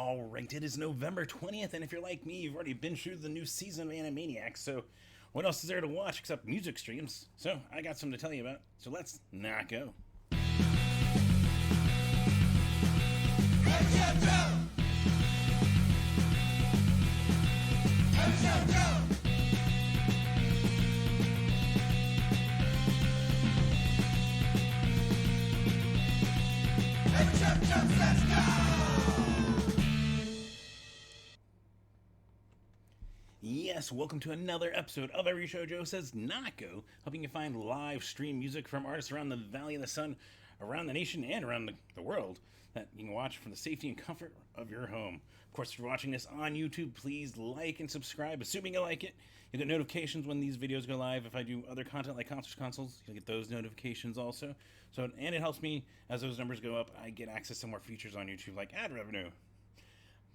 All right, it is November 20th, and if you're like me, you've already been through the new season of Animaniacs, so what else is there to watch except music streams? So I got something to tell you about, so let's not go. Let's go! Yes, welcome to another episode of Every Show Joe Says Not Go, helping you find live stream music from artists around the Valley of the Sun, around the nation, and around the world that you can watch from the safety and comfort of your home. Of course, if you're watching this on YouTube, please like and subscribe, assuming you like it. You'll get notifications when these videos go live. If I do other content like Concerts Consoles, you'll get those notifications also. And it helps me, as those numbers go up, I get access to more features on YouTube like ad revenue.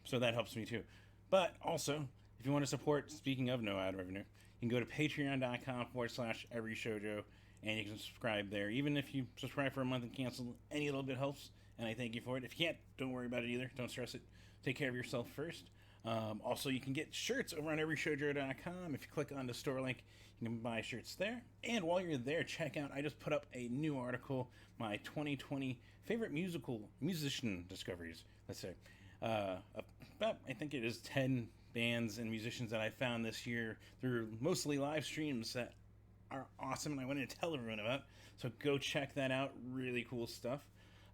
So that helps me too. But also, if you want to support, speaking of no ad revenue, you can go to patreon.com/everyshowjoe and you can subscribe there. Even if you subscribe for a month and cancel, any little bit helps, and I thank you for it. If you can't, don't worry about it either. Don't stress it. Take care of yourself first. Also, you can get shirts over on everyshowjoe.com. If you click on the store link, you can buy shirts there. And while you're there, check out, I just put up a new article, my 2020 favorite musician discoveries, let's say. About, I think it is 10 bands and musicians that I found this year through mostly live streams that are awesome and I wanted to tell everyone about. So go check that out. Really cool stuff.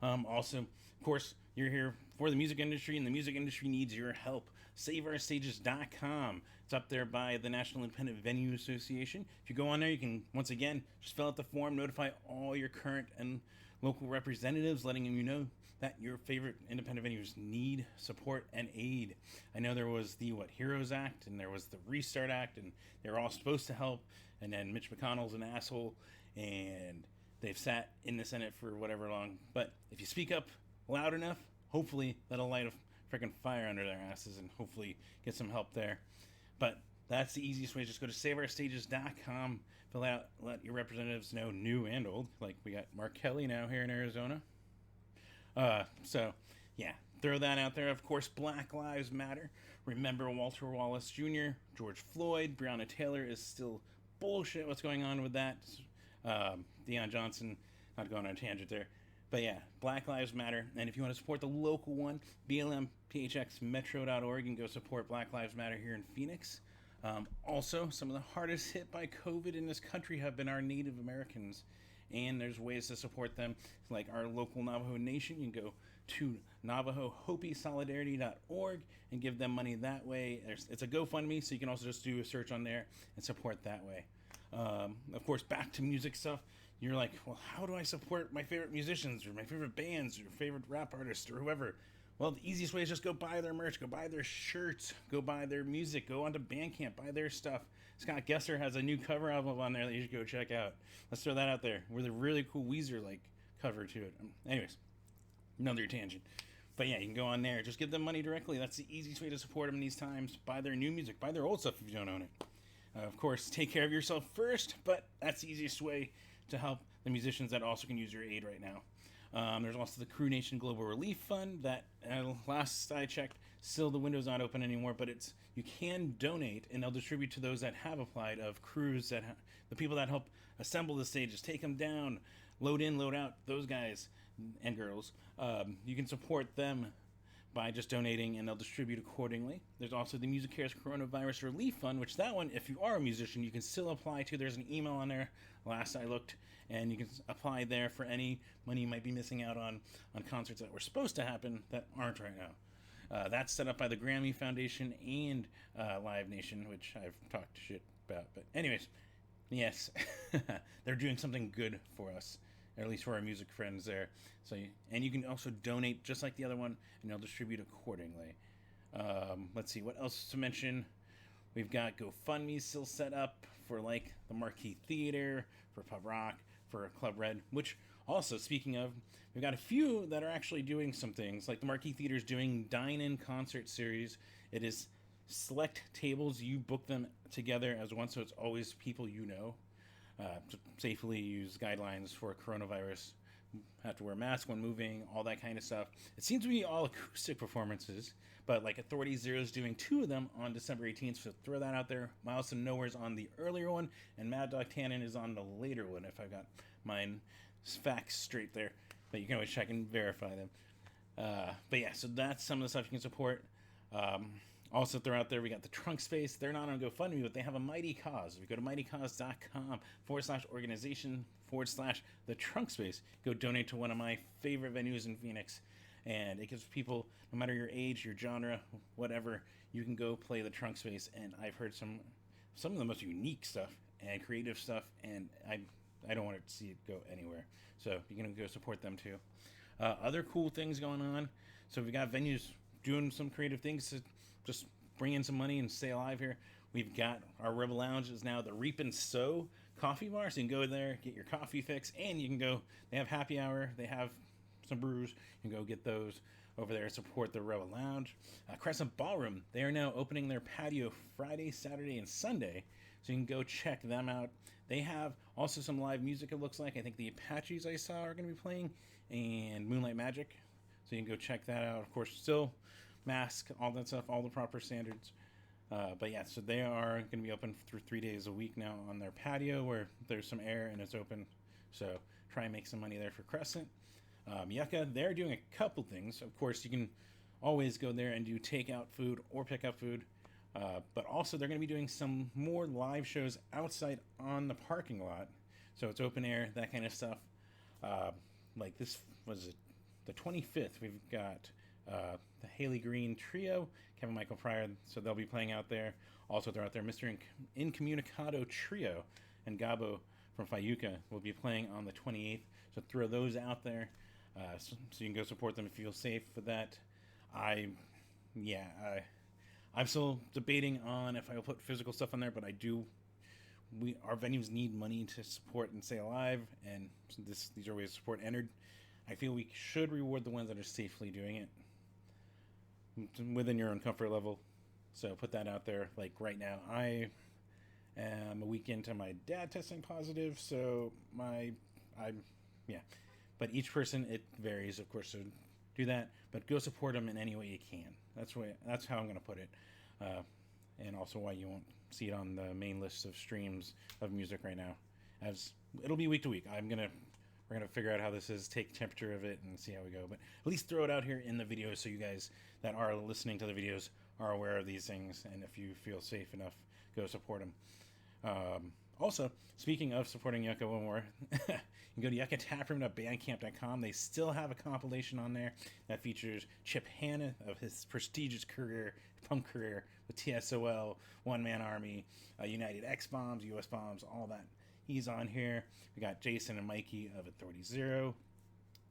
Also, of course, you're here for the music industry, and the music industry needs your help. SaveOurStages.com. It's up there by the National Independent Venue Association. If you go on there, you can, once again, just fill out the form, notify all your current and local representatives, letting them know that your favorite independent venues need support and aid. I know there was the Heroes Act, and there was the Restart Act, and they were all supposed to help, and then Mitch McConnell's an asshole, and they've sat in the Senate for whatever long. But if you speak up loud enough, hopefully that'll light a freaking fire under their asses and hopefully get some help there. But that's the easiest way. Just go to SaveOurStages.com, fill out, let your representatives know, new and old. Like we got Mark Kelly now here in Arizona. So, yeah, throw that out there. Of course, Black Lives Matter. Remember Walter Wallace Jr., George Floyd, Breonna Taylor is still bullshit. What's going on with that? Deion Johnson, not going on a tangent there. But yeah, Black Lives Matter. And if you want to support the local one, blmphxmetro.org, and go support Black Lives Matter here in Phoenix. Also, some of the hardest hit by COVID in this country have been our Native Americans. And there's ways to support them, like our local Navajo Nation. You can go to NavajoHopiSolidarity.org and give them money that way. It's a GoFundMe, so you can also just do a search on there and support that way. Of course, back to music stuff. You're like, well, how do I support my favorite musicians or my favorite bands or favorite rap artists or whoever? Well, the easiest way is just go buy their merch, go buy their shirts, go buy their music, go onto Bandcamp, buy their stuff. Scott Gesser has a new cover album on there that you should go check out. Let's throw that out there with a really cool Weezer-like cover to it. Anyways, another tangent. But yeah, you can go on there. Just give them money directly. That's the easiest way to support them in these times. Buy their new music. Buy their old stuff if you don't own it. Of course, take care of yourself first, but that's the easiest way to help the musicians that also can use your aid right now. There's also the Crew Nation Global Relief Fund that, last I checked, still the window's not open anymore, but you can donate, and they'll distribute to those that have applied, of crews, the people that help assemble the stages, take them down, load in, load out, those guys and girls. You can support them by just donating, and they'll distribute accordingly. There's also the Music Cares Coronavirus Relief Fund, which that one, if you are a musician, you can still apply to. There's an email on there, last I looked, and you can apply there for any money you might be missing out on concerts that were supposed to happen that aren't right now. That's set up by the Grammy Foundation and Live Nation, which I've talked shit about. But anyways, yes, they're doing something good for us. Or at least for our music friends there. And you can also donate just like the other one, and they'll distribute accordingly. Let's see, what else to mention? We've got GoFundMe still set up for like the Marquee Theater, for Pub Rock, for Club Red, which also, speaking of, we've got a few that are actually doing some things. Like the Marquee Theater is doing Dine-In Concert Series. It is select tables, you book them together as one, so it's always people you know. To safely use guidelines for coronavirus have to wear a mask when moving, all that kind of stuff. It seems to be all acoustic performances, but like Authority Zero is doing 2 of them on December 18th, so throw that out there. Miles to Nowhere's on the earlier one, and Mad Dog Tannen is on the later one, if I got mine facts straight there. But you can always check and verify them. But yeah, so that's some of the stuff you can support. Also throw out there, we got the Trunk Space. They're not on GoFundMe, but they have a mighty cause. If you go to mightycause.com/organization/the Trunk Space, go donate to one of my favorite venues in Phoenix. And it gives people, no matter your age, your genre, whatever, you can go play the Trunk Space. And I've heard some of the most unique stuff and creative stuff, and I don't want to see it go anywhere. So you can go support them too. Other cool things going on. So we got venues doing some creative things to just bring in some money and stay alive here. We've got our Rebel Lounge is now the Reap and Sow coffee bar, so you can go there, get your coffee fix, and you can go, they have happy hour, they have some brews, you can go get those over there, support the Rebel Lounge. Crescent Ballroom, they are now opening their patio Friday, Saturday, and Sunday, so you can go check them out. They have also some live music, it looks like. I think the Apaches I saw are going to be playing, and Moonlight Magic, so you can go check that out. Of course, still mask, all that stuff, all the proper standards. But yeah, so they are going to be open for 3 days a week now on their patio where there's some air and it's open. So try and make some money there for Crescent. Yucca, they're doing a couple things. Of course, you can always go there and do takeout food or pick up food. But also they're going to be doing some more live shows outside on the parking lot. So it's open air, that kind of stuff. Like this was it, the 25th. We've got the Haley Green Trio, Kevin Michael Pryor, so they'll be playing out there. Also, they're out there. Mr. Incommunicado Trio and Gabo from Fayuca will be playing on the 28th. So throw those out there, so you can go support them if you feel safe for that. I'm still debating on if I will put physical stuff on there, but our venues need money to support and stay alive, and these are ways to support Ennard. I feel we should reward the ones that are safely doing it within your own comfort level. So put that out there. Like right now, I am a week into my dad testing positive, so but each person, it varies, of course, so do that, but go support them in any way you can. That's how I'm going to put it. And also why you won't see it on the main list of streams of music right now, as it'll be week to week. We're going to figure out how this is, take temperature of it, and see how we go. But at least throw it out here in the video so you guys that are listening to the videos are aware of these things. And if you feel safe enough, go support them. Also, speaking of supporting Yucca one more, you can go to yuccataproom.bandcamp.com. They still have a compilation on there that features Chip Hanna of his prestigious punk career with TSOL, One Man Army, United X Bombs, US Bombs, all that. He's on here. We got Jason and Mikey of Authority Zero.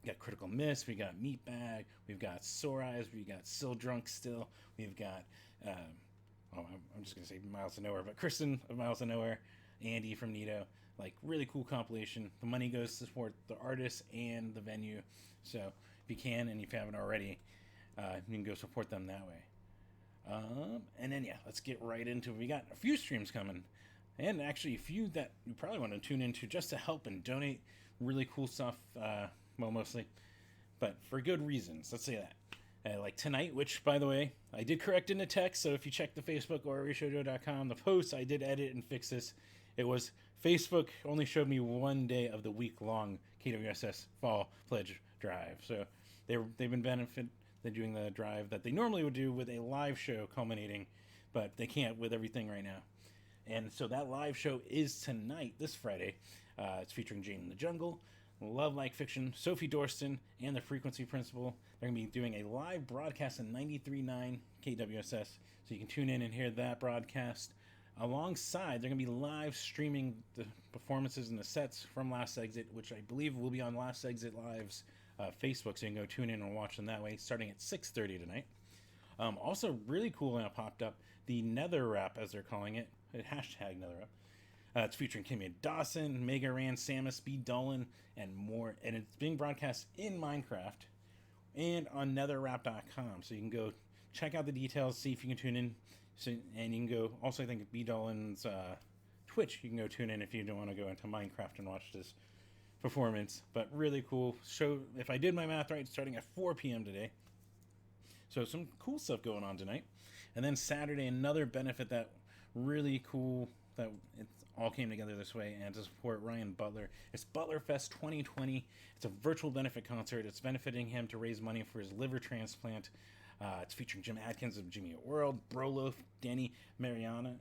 We got Critical Miss. We got Meatbag. We've got Sore Eyes. We got Still Drunk Still. We've got, I'm just going to say Miles to Nowhere, but Kristen of Miles to Nowhere, Andy from Nito. Like, really cool compilation. The money goes to support the artists and the venue. So if you can, and if you haven't already, you can go support them that way. And then, yeah, let's get right into it. We got a few streams coming. And actually a few that you probably want to tune into just to help and donate. Really cool stuff, mostly. But for good reasons, let's say that. Like tonight, which, by the way, I did correct in the text, so if you check the Facebook or RayShojo.com, the post, I did edit and fix this. It was Facebook only showed me one day of the week-long KWSS Fall Pledge Drive. So they've been they're doing the drive that they normally would do with a live show culminating, but they can't with everything right now. And so that live show is tonight, this Friday. It's featuring Jane in the Jungle, Love Like Fiction, Sophie Dorston, and the Frequency Principle. They're going to be doing a live broadcast on 93.9 KWSS, so you can tune in and hear that broadcast. Alongside, they're going to be live streaming the performances and the sets from Last Exit, which I believe will be on Last Exit Live's Facebook, so you can go tune in and watch them that way, starting at 6:30 tonight. Also, really cool now popped up, the Nether Wrap, as they're calling it, hashtag Nether Wrap. It's featuring Kimmy Dawson, Mega Ran, Samus, B. Dolan, and more. And it's being broadcast in Minecraft and on netherwrap.com. So you can go check out the details, see if you can tune in. And you can go, also I think B. Dolan's Twitch, you can go tune in if you don't want to go into Minecraft and watch this performance, but really cool show. If I did my math right, starting at 4 p.m. today. So some cool stuff going on tonight. And then Saturday, another benefit that really cool that it all came together this way, and to support Ryan Butler. It's Butler Fest 2020. It's a virtual benefit concert. It's benefiting him to raise money for his liver transplant. It's featuring Jim Adkins of Jimmy Eat World, Broloaf, Danny Mariana.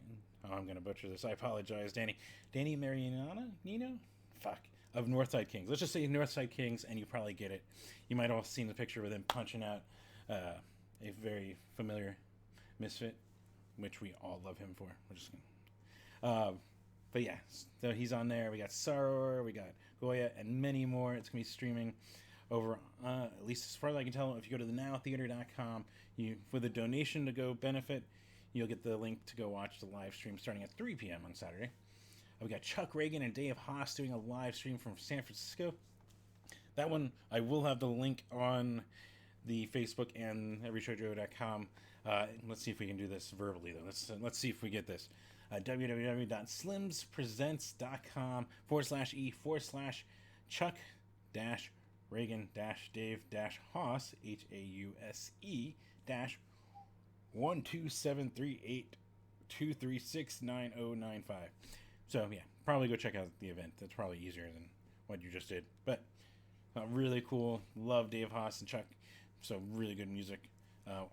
Oh, I'm going to butcher this. I apologize, Danny. Danny Mariana? Nino? Fuck. Of Northside Kings. Let's just say Northside Kings, and you probably get it. You might all seen the picture with him punching out a very familiar misfit, which we all love him for. We're just gonna, but yeah, so he's on there. We got Soror, we got Goya, and many more. It's gonna be streaming over, at least as far as I can tell. If you go to the nowtheater.com, you with a donation to go benefit, you'll get the link to go watch the live stream starting at 3 p.m. on Saturday. We got Chuck Reagan and Dave Haas doing a live stream from San Francisco. That one, I will have the link on the Facebook and everyshowjoe.com. Let's see if we can do this verbally, though. Let's see if we get this. www.slimspresents.com/e/Chuck-Reagan-Dave-Haas HAUSE-12738-236-9095. So yeah, probably go check out the event. That's probably easier than what you just did. But really cool. Love Dave Haas and Chuck. So really good music.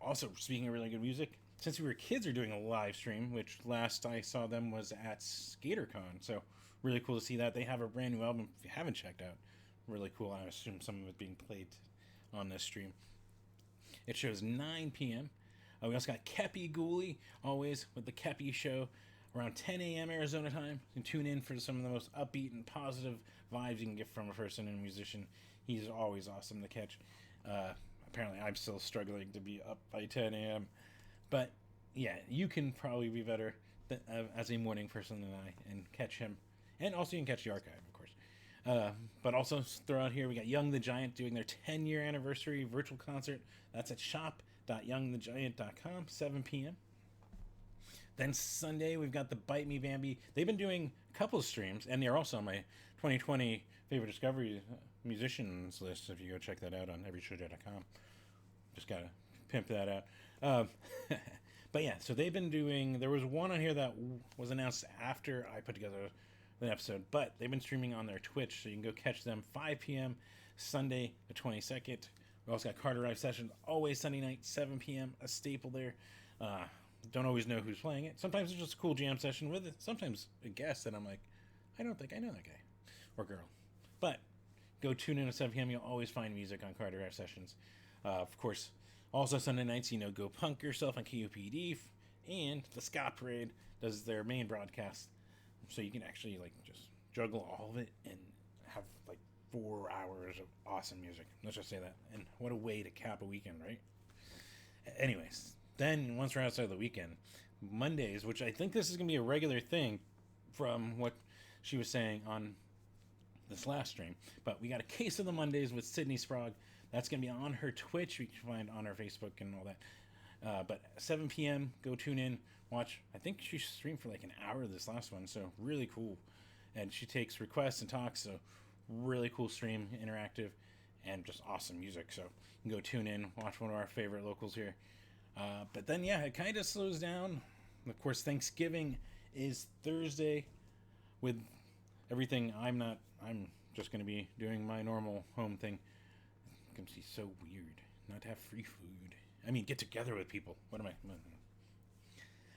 Also, speaking of really good music, since we were kids, are doing a live stream, which last I saw them was at SkaterCon. So really cool to see that. They have a brand new album. If you haven't checked out, really cool. I assume some of it being played on this stream. It shows 9 p.m. We also got Kepi Gooley, always with the Kepi Show, around 10 a.m. Arizona time. You can tune in for some of the most upbeat and positive vibes you can get from a person and a musician. He's always awesome to catch. Apparently, I'm still struggling to be up by 10 a.m. But yeah, you can probably be better as a morning person than I and catch him. And also, you can catch the archive, of course. But also, throw out here, we got Young the Giant doing their 10-year anniversary virtual concert. That's at shop.youngthegiant.com, 7 p.m. Then Sunday, we've got the Bite Me Bambi. They've been doing a couple of streams, and they're also on my 2020 favorite discovery musicians list. If you go check that out on everyshowjoe.com. Just gotta pimp that out. But yeah, so they've been doing. There was one on here that was announced after I put together the episode, but they've been streaming on their Twitch, so you can go catch them 5 p.m. Sunday the 22nd. We also got Carter Live Sessions, always Sunday night, 7 p.m. A staple there. Don't always know who's playing it. Sometimes it's just a cool jam session with it. Sometimes a guest that I'm like, I don't think I know that guy or girl. But go tune in at 7 p.m. You'll always find music on Carter Live Sessions. Of course, also Sunday nights, go punk yourself on KUPD, and the Ska Parade does their main broadcast, so you can actually just juggle all of it and have 4 hours of awesome music. Let's just say that. And what a way to cap a weekend, right? Anyways, then once we're outside of the weekend, Mondays, which I think this is going to be a regular thing from what she was saying on this last stream, but we got a case of the Mondays with Sydney Sprague. That's going to be on her Twitch. We can find on her Facebook and all that. But 7 p.m., go tune in, watch. I think she streamed for an hour this last one, so really cool. And she takes requests and talks, so really cool stream, interactive, and just awesome music. So you can go tune in, watch one of our favorite locals here. But then, yeah, it kind of slows down. Of course, Thanksgiving is Thursday with everything. I'm just going to be doing my normal home thing. It's going to be so weird not to have free food. I mean, get together with people. What am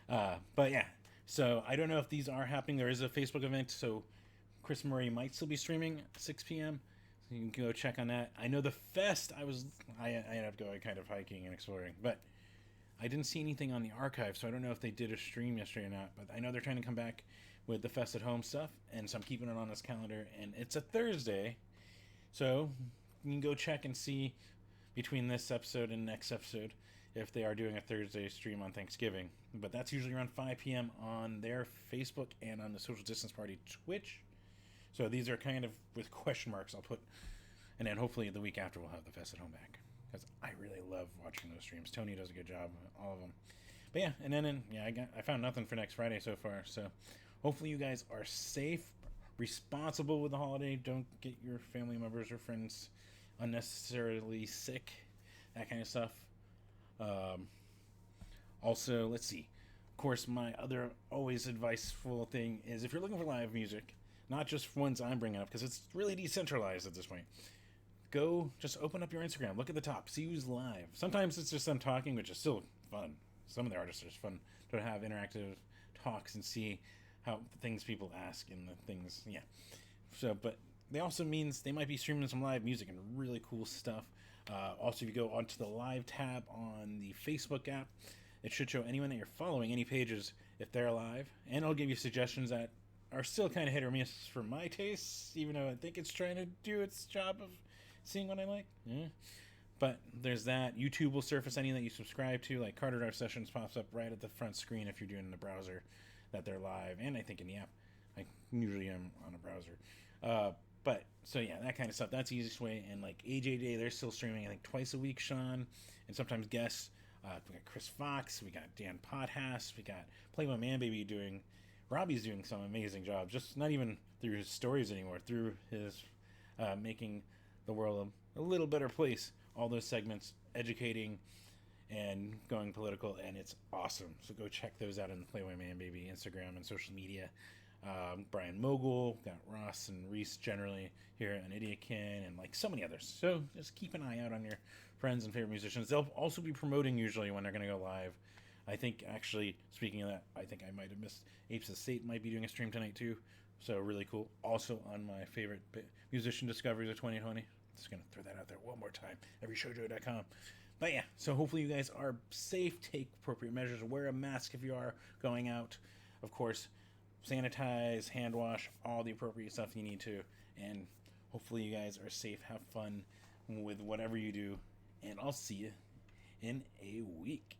I? But yeah, so I don't know if these are happening. There is a Facebook event, so Chris Murray might still be streaming at 6 p.m. So you can go check on that. I know the fest, I ended up going kind of hiking and exploring, but I didn't see anything on the archive, so I don't know if they did a stream yesterday or not. But I know they're trying to come back with the Fest at Home stuff, and so I'm keeping it on this calendar. And it's a Thursday, so you can go check and see between this episode and next episode if they are doing a Thursday stream on Thanksgiving. But that's usually around 5 p.m. on their Facebook and on the Social Distance Party Twitch. So these are kind of with question marks I'll put. And then hopefully the week after we'll have the Fest at Home back, because I really love watching those streams. Tony does a good job, all of them. But yeah, and then I found nothing for next Friday so far. So hopefully you guys are safe. responsible with the holiday. Don't get your family members or friends unnecessarily sick, that kind of stuff. Um, Also, let's see. Of course, my other always adviceful thing is if you're looking for live music, not just ones I'm bringing up, because it's really decentralized at this point. Go just open up your Instagram, look at the top, see who's live. Sometimes it's just them talking, which is still fun. Some of the artists are just fun to have interactive talks and see how things people ask and the things. Yeah. So, but they also means they might be streaming some live music and really cool stuff. Also, if you go onto the live tab on the Facebook app, it should show anyone that you're following, any pages, if they're live, and it'll give you suggestions that are still kind of hit or miss for my tastes, even though I think it's trying to do its job of seeing what I like. Yeah. But there's that. YouTube will surface any that you subscribe to, like Carter Drive Sessions pops up right at the front screen if you're doing in the browser that they're live, and I think in the app. I usually am on a browser. But so yeah, that kind of stuff. That's the easiest way. And like AJ Day, they're still streaming I think twice a week, Sean, and sometimes guests. We got Chris Fox, we got Dan Podhass, we got Play My Man Baby doing. Robbie's doing some amazing jobs, just not even through his stories anymore, through his making the world a little better place. All those segments, educating and going political, and it's awesome. So go check those out on the Play My Man Baby Instagram and social media. Brian Mogul, got Ross and Reese generally here on Idiotkin, and like so many others. So just keep an eye out on your friends and favorite musicians. They'll also be promoting usually when they're going to go live. I think actually, speaking of that, I think I might have missed Apes of State might be doing a stream tonight too. So really cool. Also on my favorite musician discoveries of 2020. Just going to throw that out there one more time. Everyshowjoe.com. But yeah, so hopefully you guys are safe. Take appropriate measures. Wear a mask if you are going out. Of course, sanitize, hand wash, all the appropriate stuff you need to. And hopefully you guys are safe. Have fun with whatever you do. And I'll see you in a week.